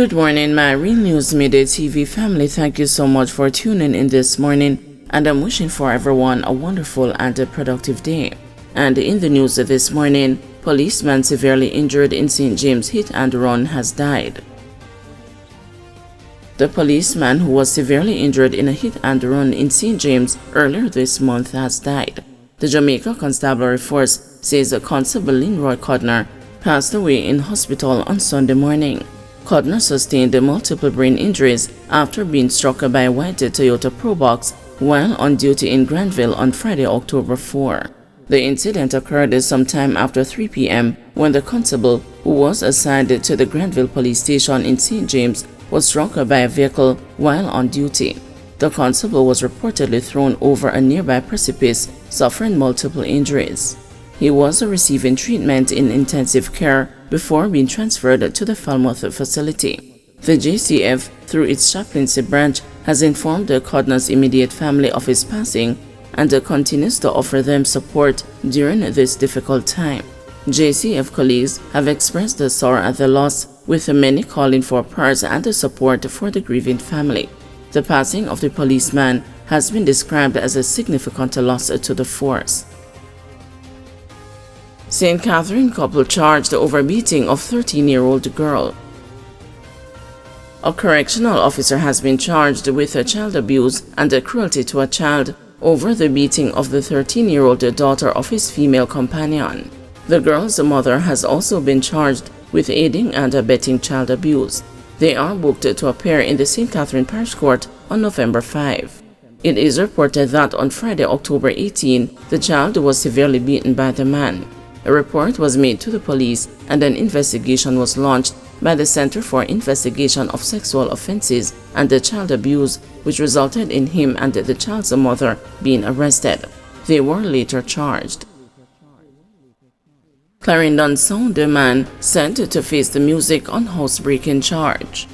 Good morning, my Real News Midday TV family. Thank you so much for tuning in this morning, and I'm wishing for everyone a wonderful and a productive day. And in the news this morning, policeman severely injured in St. James hit and run has died. The policeman who was severely injured in a hit and run in St. James earlier this month has died. The Jamaica Constabulary Force says Constable Leroy Codner passed away in hospital on Sunday morning. Codner sustained multiple brain injuries after being struck by a white Toyota Probox while on duty in Granville on Friday, October 4. The incident occurred sometime after 3 p.m. when the constable, who was assigned to the Granville police station in St. James, was struck by a vehicle while on duty. The constable was reportedly thrown over a nearby precipice, suffering multiple injuries. He was receiving treatment in intensive care before being transferred to the Falmouth facility. The JCF, through its chaplaincy branch, has informed the Codner's immediate family of his passing and continues to offer them support during this difficult time. JCF colleagues have expressed their sorrow at the loss, with many calling for prayers and support for the grieving family. The passing of the policeman has been described as a significant loss to the force. St. Catherine couple charged over beating of 13-year-old girl. A correctional officer has been charged with child abuse and cruelty to a child over the beating of the 13-year-old daughter of his female companion. The girl's mother has also been charged with aiding and abetting child abuse. They are booked to appear in the St. Catherine Parish Court on November 5. It is reported that on Friday, October 18, the child was severely beaten by the man. A report was made to the police and an investigation was launched by the Center for Investigation of Sexual Offenses and Child Abuse, which resulted in him and the child's mother being arrested. They were later charged. Clarendon Sound man sent to face the music on housebreaking charge.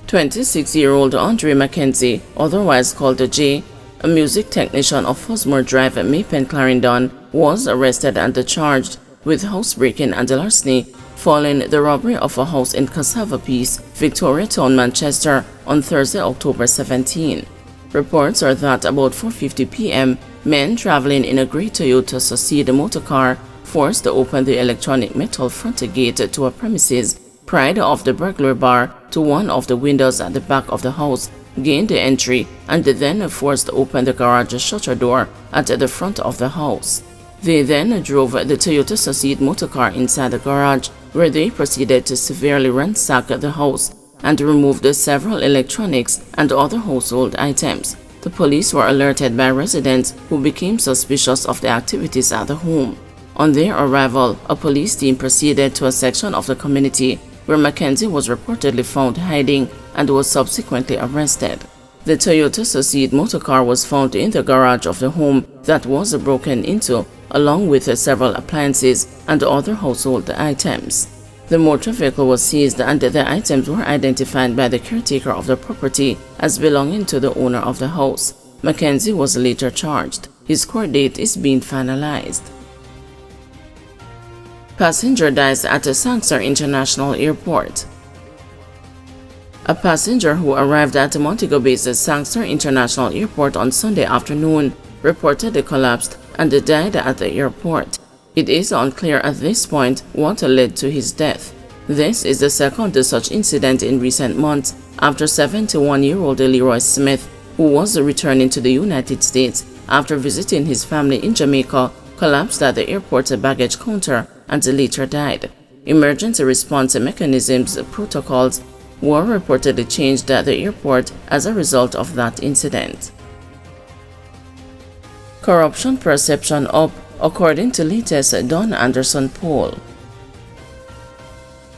26-year-old Andre Mackenzie, otherwise called Jay, a music technician of Fosmore Drive, Maypen, Clarendon, was arrested and charged with housebreaking and larceny following the robbery of a house in Cassava Peace, Victoria Town, Manchester on Thursday, October 17. Reports are that about 4:50 p.m., men traveling in a grey Toyota Succeed motorcar forced to open the electronic metal front gate to a premises, pried off the burglar bar to one of the windows at the back of the house, gained the entry, and then forced to open the garage shutter door at the front of the house. They then drove the Toyota Succeed motorcar inside the garage, where they proceeded to severely ransack the house and removed several electronics and other household items. The police were alerted by residents who became suspicious of the activities at the home. On their arrival, a police team proceeded to a section of the community where Mackenzie was reportedly found hiding and was subsequently arrested. The Toyota Succeed motorcar was found in the garage of the home that was broken into, along with several appliances and other household items. The motor vehicle was seized and the items were identified by the caretaker of the property as belonging to the owner of the house. Mackenzie was later charged. His court date is being finalized. Passenger dies at a Sangster International Airport. A passenger who arrived at Montego Bay's Sangster International Airport on Sunday afternoon reportedly collapsed and died at the airport. It is unclear at this point what led to his death. This is the second such incident in recent months after 71-year-old Leroy Smith, who was returning to the United States after visiting his family in Jamaica, collapsed at the airport's baggage counter and later died. Emergency response mechanisms protocols were reportedly changed at the airport as a result of that incident. Corruption perception up, according to latest Don Anderson poll.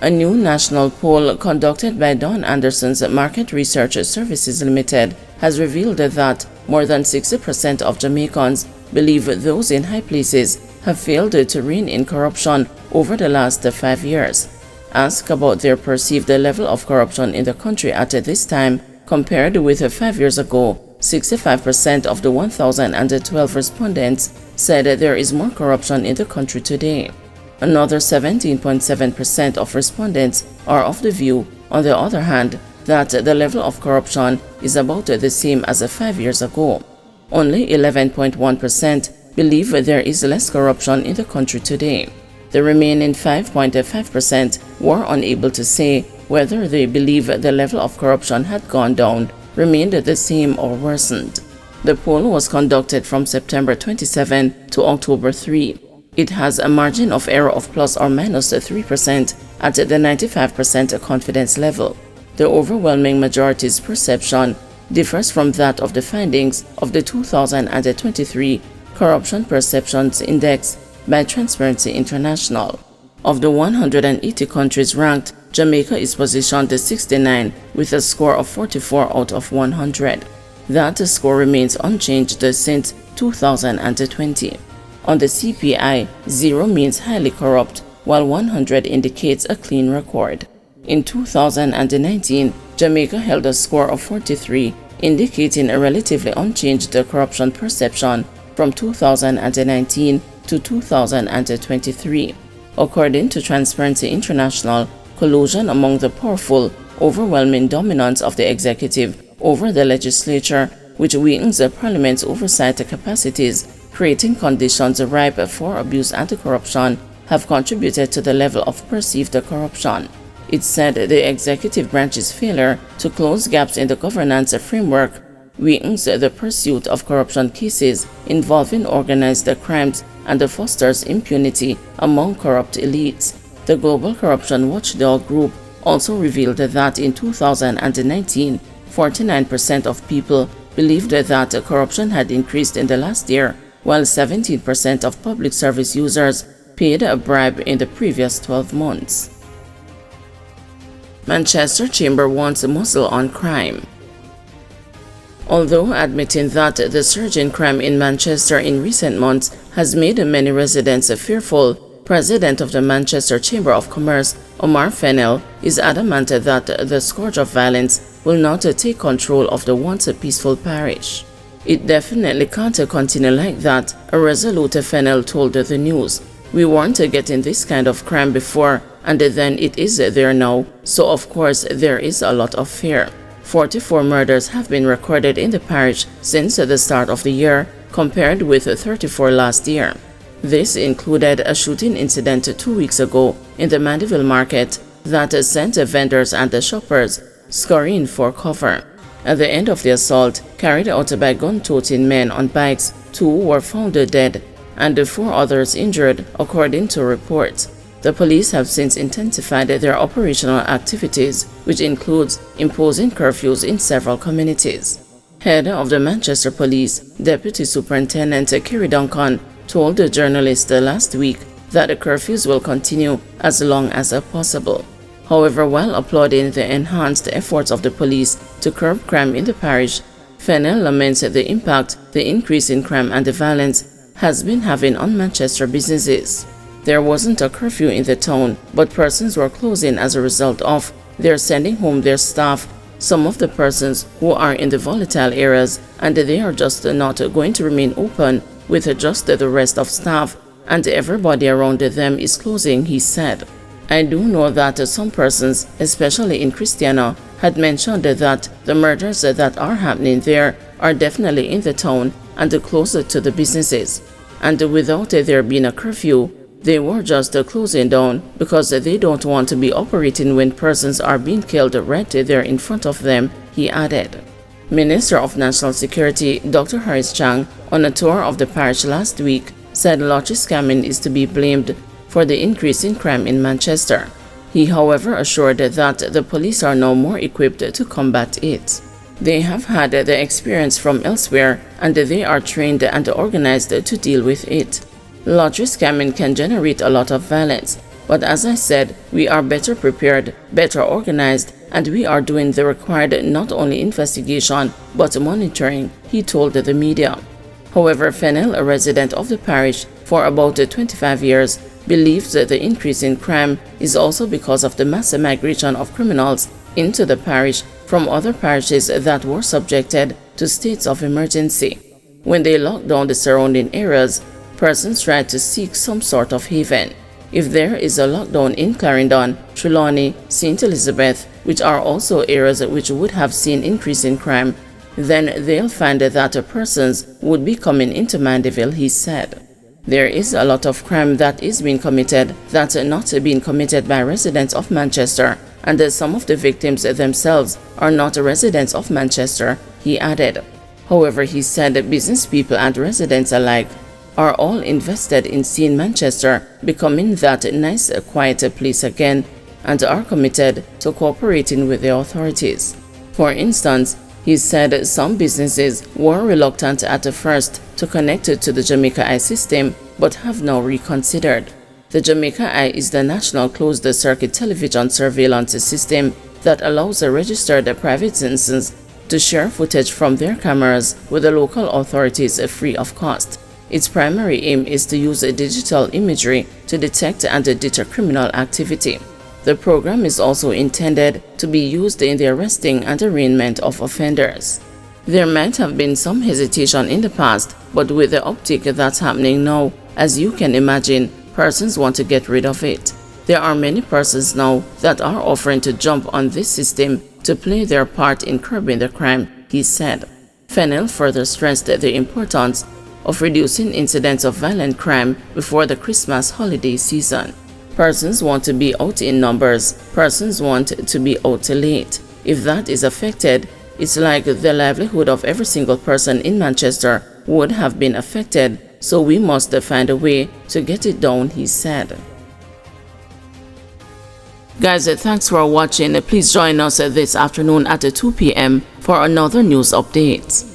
A new national poll conducted by Don Anderson's Market Research Services Limited has revealed that more than 60% of Jamaicans believe those in high places have failed to rein in corruption over the last 5 years. Asked about their perceived level of corruption in the country at this time compared with 5 years ago, 65% of the 1,012 respondents said there is more corruption in the country today. Another 17.7% of respondents are of the view, on the other hand, that the level of corruption is about the same as 5 years ago. Only 11.1% believe there is less corruption in the country today. The remaining 5.5% were unable to say whether they believe the level of corruption had gone down, remained the same, or worsened. The poll was conducted from September 27 to October 3. It has a margin of error of plus or minus 3% at the 95% confidence level. The overwhelming majority's perception differs from that of the findings of the 2023 Corruption Perceptions Index by Transparency International. Of the 180 countries ranked, Jamaica is positioned 69 with a score of 44 out of 100. That score remains unchanged since 2020. On the CPI, 0 means highly corrupt, while 100 indicates a clean record. In 2019, Jamaica held a score of 43, indicating a relatively unchanged corruption perception from 2019 to 2023. According to Transparency International, collusion among the powerful, overwhelming dominance of the executive over the legislature, which weakens the parliament's oversight capacities, creating conditions ripe for abuse and corruption, have contributed to the level of perceived corruption. It said the executive branch's failure to close gaps in the governance framework weakens the pursuit of corruption cases involving organized crimes and fosters impunity among corrupt elites. The Global Corruption Watchdog Group also revealed that in 2019, 49% of people believed that corruption had increased in the last year, while 17% of public service users paid a bribe in the previous 12 months. Manchester Chamber wants a muzzle on crime. Although admitting that the surge in crime in Manchester in recent months has made many residents fearful, President of the Manchester Chamber of Commerce, Omar Fennell, is adamant that the scourge of violence will not take control of the once peaceful parish. It definitely can't continue like that, a resolute Fennell told the news. We weren't getting this kind of crime before, and then it is there now, so of course there is a lot of fear. 44 murders have been recorded in the parish since the start of the year, compared with 34 last year. This included a shooting incident 2 weeks ago in the Mandeville market that sent vendors and shoppers scurrying for cover. At the end of the assault, carried out by gun-toting men on bikes, 2 were found dead and 4 others injured, according to reports. The police have since intensified their operational activities, which includes imposing curfews in several communities. Head of the Manchester Police, Deputy Superintendent Kerry Duncan, told the journalist last week that the curfews will continue as long as possible. However, while applauding the enhanced efforts of the police to curb crime in the parish, Fennell laments the impact the increase in crime and violence has been having on Manchester businesses. There wasn't a curfew in the town, but persons were closing as a result of their sending home their staff, some of the persons who are in the volatile areas, and they are just not going to remain open with just the rest of staff, and everybody around them is closing, he said. I do know that some persons, especially in Christiana, had mentioned that the murders that are happening there are definitely in the town and closer to the businesses. And without there being a curfew, they were just closing down because they don't want to be operating when persons are being killed right there in front of them, he added. Minister of National Security Dr. Harris Chang, on a tour of the parish last week, said lottery scamming is to be blamed for the increase in crime in Manchester. He, however, assured that the police are now more equipped to combat it. They have had the experience from elsewhere and they are trained and organized to deal with it. Lottery scamming can generate a lot of violence, but as I said, we are better prepared, better organized, and we are doing the required not only investigation but monitoring, he told the media. However, Fennell, a resident of the parish for about 25 years, believes that the increase in crime is also because of the mass migration of criminals into the parish from other parishes that were subjected to states of emergency. When they locked down the surrounding areas, persons tried to seek some sort of haven. If there is a lockdown in Clarendon, Trelawney, St. Elizabeth, which are also areas which would have seen increase in crime, then they'll find that persons would be coming into Mandeville, he said. There is a lot of crime that is being committed that's not being committed by residents of Manchester, and some of the victims themselves are not residents of Manchester, he added. However, he said that business people and residents alike are all invested in seeing Manchester becoming that nice, quiet place again, and are committed to cooperating with the authorities. For instance, he said some businesses were reluctant at first to connect to the Jamaica Eye system, but have now reconsidered. The Jamaica Eye is the national closed-circuit television surveillance system that allows registered private citizens to share footage from their cameras with the local authorities free of cost. Its primary aim is to use digital imagery to detect and deter criminal activity. The program is also intended to be used in the arresting and arraignment of offenders. There might have been some hesitation in the past, but with the uptick that's happening now, as you can imagine, persons want to get rid of it. There are many persons now that are offering to jump on this system to play their part in curbing the crime, he said. Fennell further stressed the importance of reducing incidents of violent crime before the Christmas holiday season. Persons want to be out in numbers. Persons want to be out late. If that is affected, it's like the livelihood of every single person in Manchester would have been affected, so we must find a way to get it down, he said. Guys, thanks for watching. Please join us this afternoon at 2 p.m. for another news update.